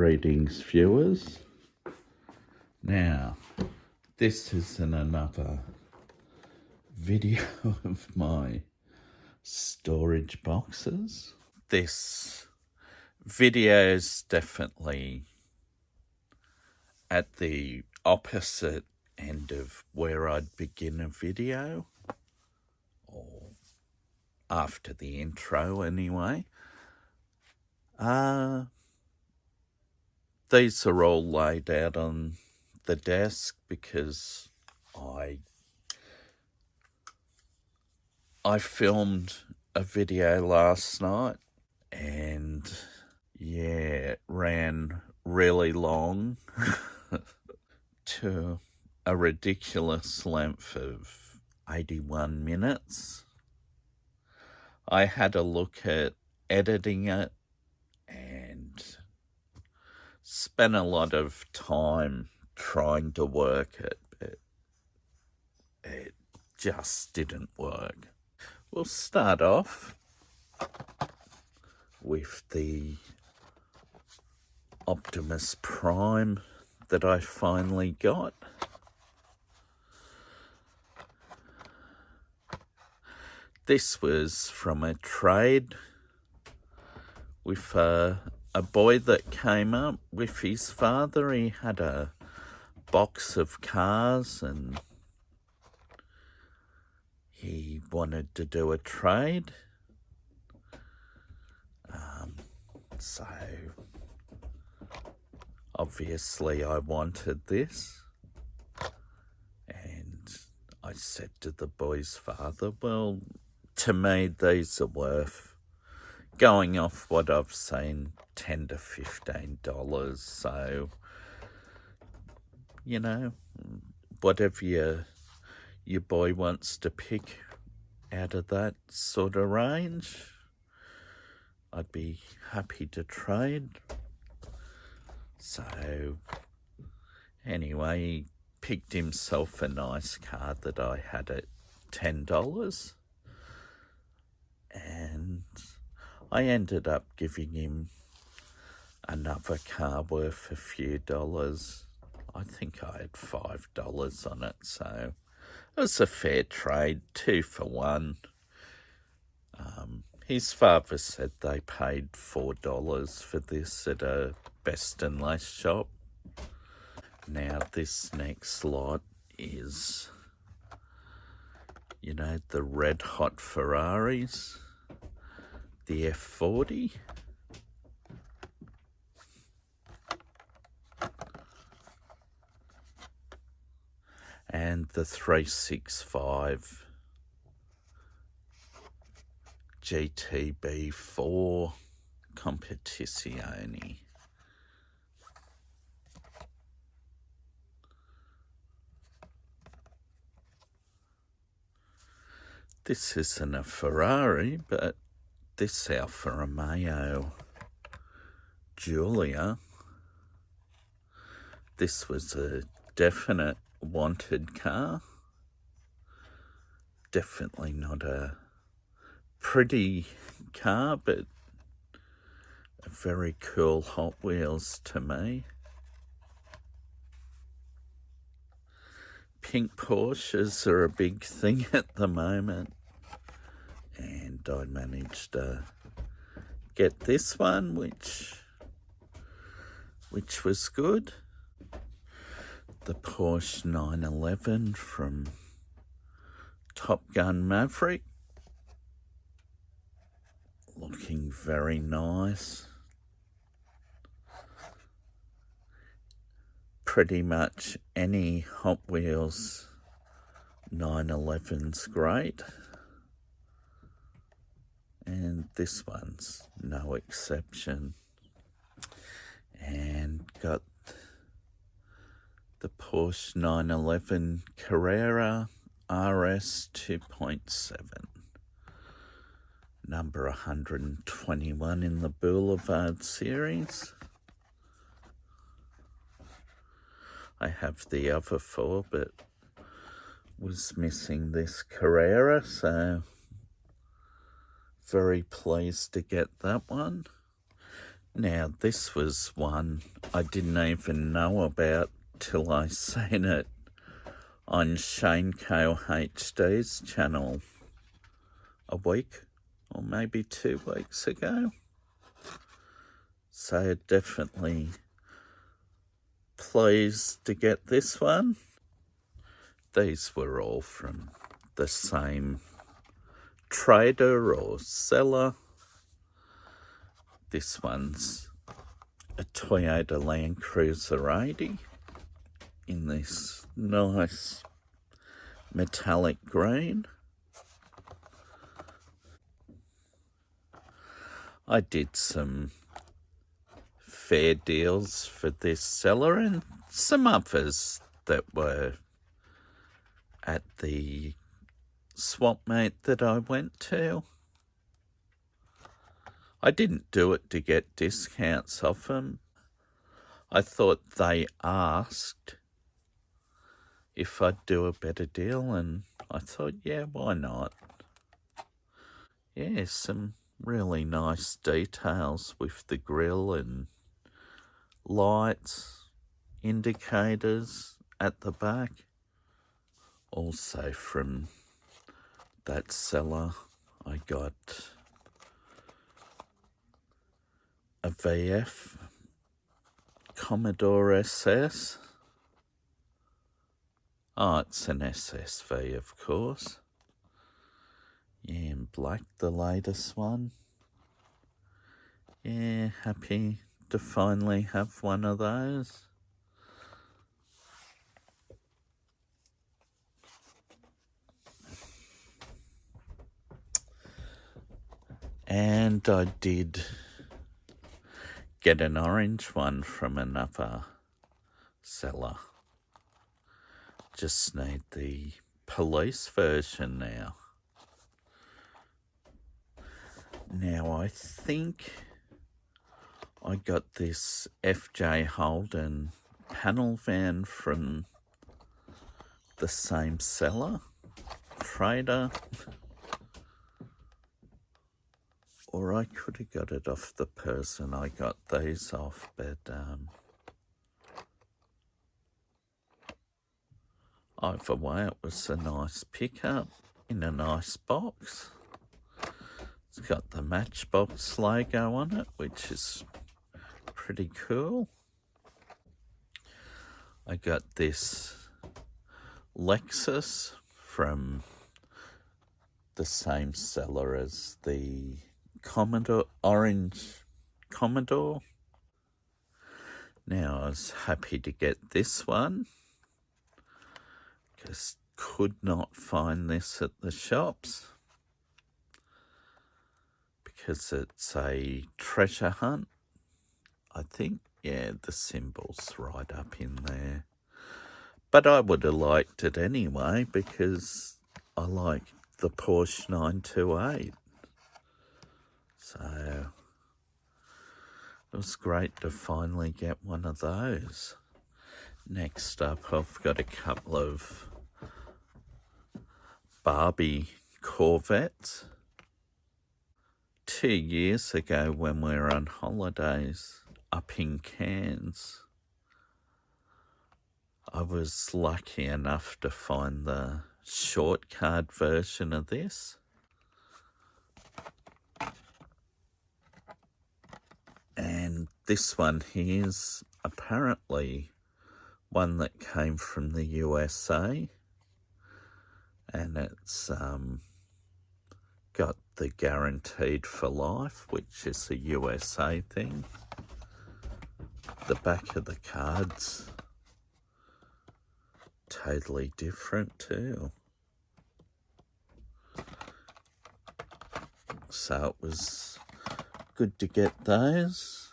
Greetings, viewers. Now, this isn't another video of my storage boxes. This video is definitely at the opposite end of where I'd begin a video, or after the intro anyway. These are all laid out on the desk because I filmed a video last night and yeah, it ran really long to a ridiculous length of 81 minutes. I had a look at editing it and spent a lot of time trying to work it, but it just didn't work. We'll start off with the Optimus Prime that I finally got. This was from a trade with a boy that came up with his father. He had a box of cars and he wanted to do a trade. So obviously I wanted this, and I said to the boy's father, well, to me these are worth, going off what I've seen, $10 to $15. So, you know, whatever your boy wants to pick out of that sort of range, I'd be happy to trade. So, anyway, he picked himself a nice car that I had at $10. And I ended up giving him another car worth a few dollars. I think I had $5 on it, so it was a fair trade, 2 for 1. His father said they paid $4 for this at a Best and Less shop. Now this next lot is, you know, the red hot Ferraris, the F40. And the 365 GTB4 Competizione. This isn't a Ferrari, but this Alfa Romeo Giulia, this was a definite wanted car. Definitely not a pretty car, but a very cool Hot Wheels to me. Pink Porsches are a big thing at the moment, and I managed to get this one, which was good. The Porsche 911 from Top Gun Maverick, looking very nice. Pretty much any Hot Wheels 911's great, and this one's no exception. And got the Porsche 911 Carrera RS 2.7, number 121 in the Boulevard series. I have the other 4, but was missing this Carrera, so very pleased to get that one. Now, this was one I didn't even know about till I seen it on Shane Cale HD's channel a week or maybe 2 weeks ago. So definitely pleased to get this one. These were all from the same trader or seller. This one's a Toyota Land Cruiser 80 in this nice metallic green. I did some fair deals for this seller and some others that were at the swap meet that I went to. I didn't do it to get discounts off them. I thought they asked if I'd do a better deal, and I thought, yeah, why not? Yeah, some really nice details with the grille and lights, indicators at the back. Also from that seller, I got a VF Commodore SS. Oh, it's an SSV, of course. Yeah, in black, the latest one. Yeah, happy to finally have one of those. And I did get an orange one from another seller. Just need the police version now. Now I think I got this FJ Holden panel van from the same seller, trader. Or I could have got it off the person I got these off, but either way, it was a nice pickup in a nice box. It's got the Matchbox logo on it, which is pretty cool. I got this Lexus from the same seller as the Commodore, orange Commodore. Now I was happy to get this one because could not find this at the shops because it's a treasure hunt, I think. Yeah, the symbol's right up in there. But I would have liked it anyway because I like the Porsche 928. So it was great to finally get one of those. Next up, I've got a couple of Barbie Corvettes. 2 years ago when we were on holidays up in Cairns, I was lucky enough to find the short card version of this. And this one here's apparently one that came from the USA, and it's got the guaranteed for life, which is a USA thing. The back of the card's totally different too. So it was good to get those.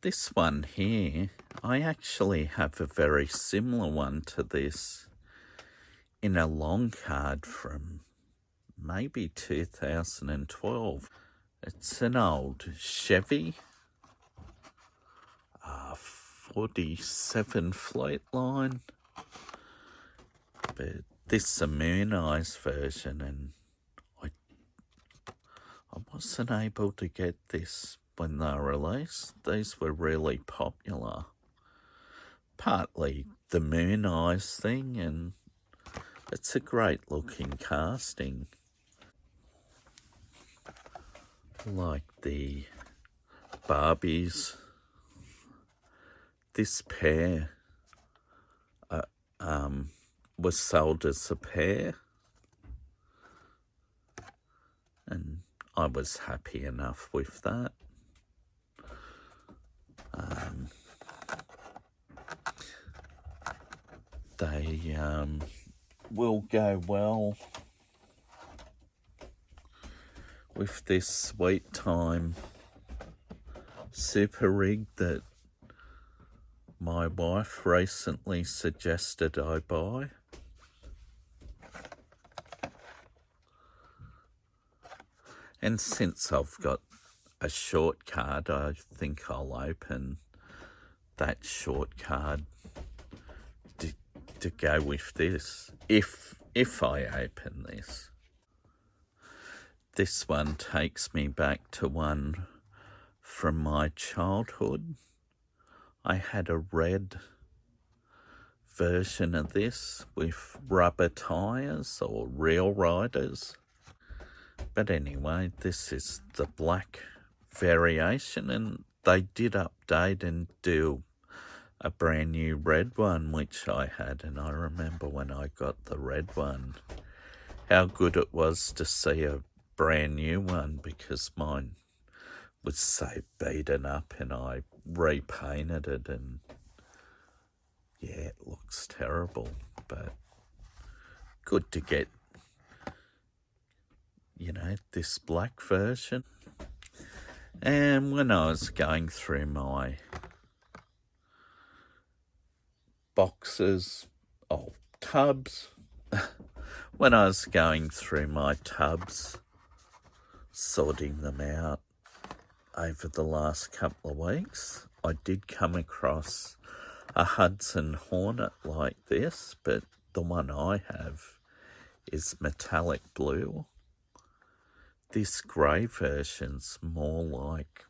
This one here, I actually have a very similar one to this in a long card from maybe 2012. It's an old Chevy 47 Fleetline, but this is a Moon Eyes version, and I wasn't able to get this when they were released. These were really popular. Partly the Moon Eyes thing, and it's a great looking casting. Like the Barbies. This pair was sold as a pair, and I was happy enough with that. They will go well with this Sweet Time super rig that my wife recently suggested I buy. And since I've got a short card, I think I'll open that short card to go with this, if I open this. This one takes me back to one from my childhood. I had a red version of this with rubber tyres or real riders. But anyway, this is the black variation, and they did update and do a brand new red one, which I had, and I remember when I got the red one, how good it was to see a brand new one, because mine was so beaten up and I repainted it, and yeah, it looks terrible, but good to get, you know, this black version. And when I was going through my boxes, tubs, when I was going through my tubs, sorting them out over the last couple of weeks, I did come across a Hudson Hornet like this, but the one I have is metallic blue. This grey version's more like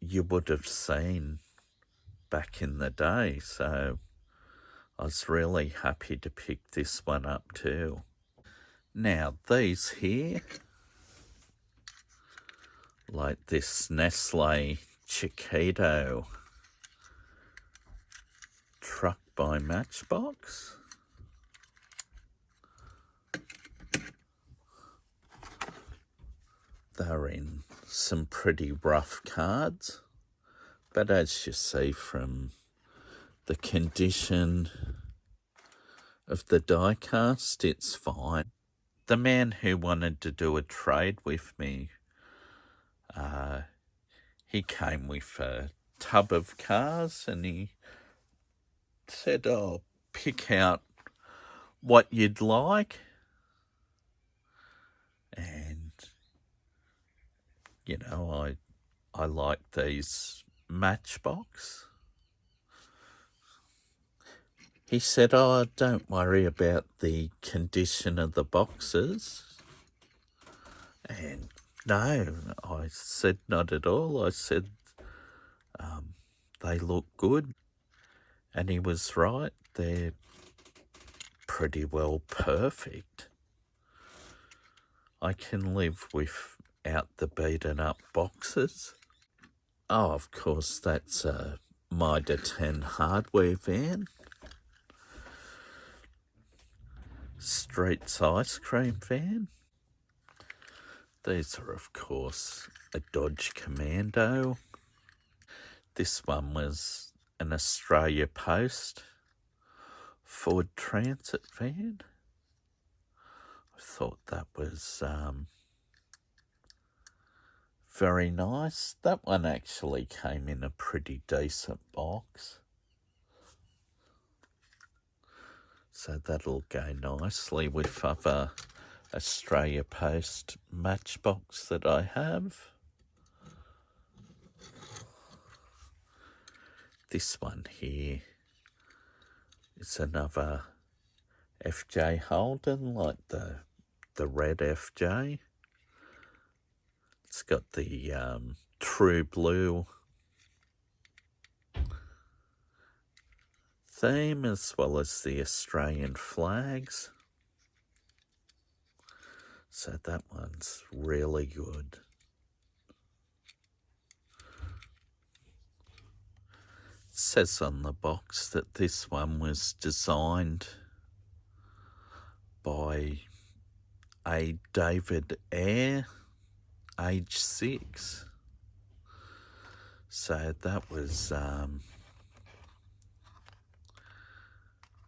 you would have seen back in the day, so I was really happy to pick this one up too. Now these here, like this Nestle Chiquito truck by Matchbox. They're in some pretty rough cards, but as you see from the condition of the die cast, it's fine. The man who wanted to do a trade with me, he came with a tub of cars, and he said, pick out what you'd like. And, you know, I like these Matchbox. He said, don't worry about the condition of the boxes. And no, I said not at all. I said, they look good. And he was right. They're pretty well perfect. I can live without the beaten up boxes. Oh, of course, that's a Mitre 10 hardware van. Street's ice cream van. These are, of course, a Dodge Commando. This one was an Australia Post Ford Transit van. I thought that was very nice. That one actually came in a pretty decent box, so that'll go nicely with other Australia Post Matchbox that I have. This one here is another FJ Holden, like the red FJ. It's It's got the true blue theme as well as the Australian flags. So that one's really good. It says on the box that this one was designed by a David Eyre, age 6. So that was,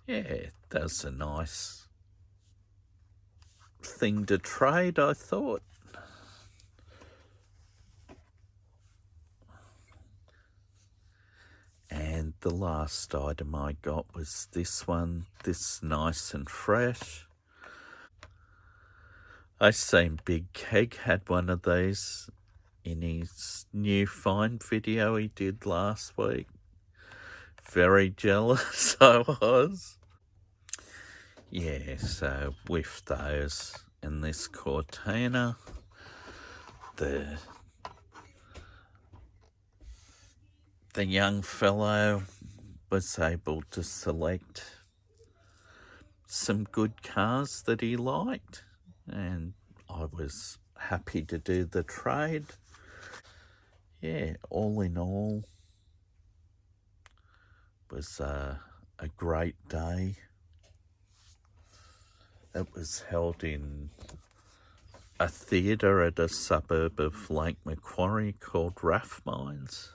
yeah, that's a nice thing to trade, I thought. And the last item I got was this one, this nice and fresh. I seen Big Keg had one of these in his new find video he did last week. Very jealous I was. Yeah, so with those in this Cortina, the young fellow was able to select some good cars that he liked, and I was happy to do the trade. Yeah, all in all, was a great day. It was held in a theatre at a suburb of Lake Macquarie called Rathmines.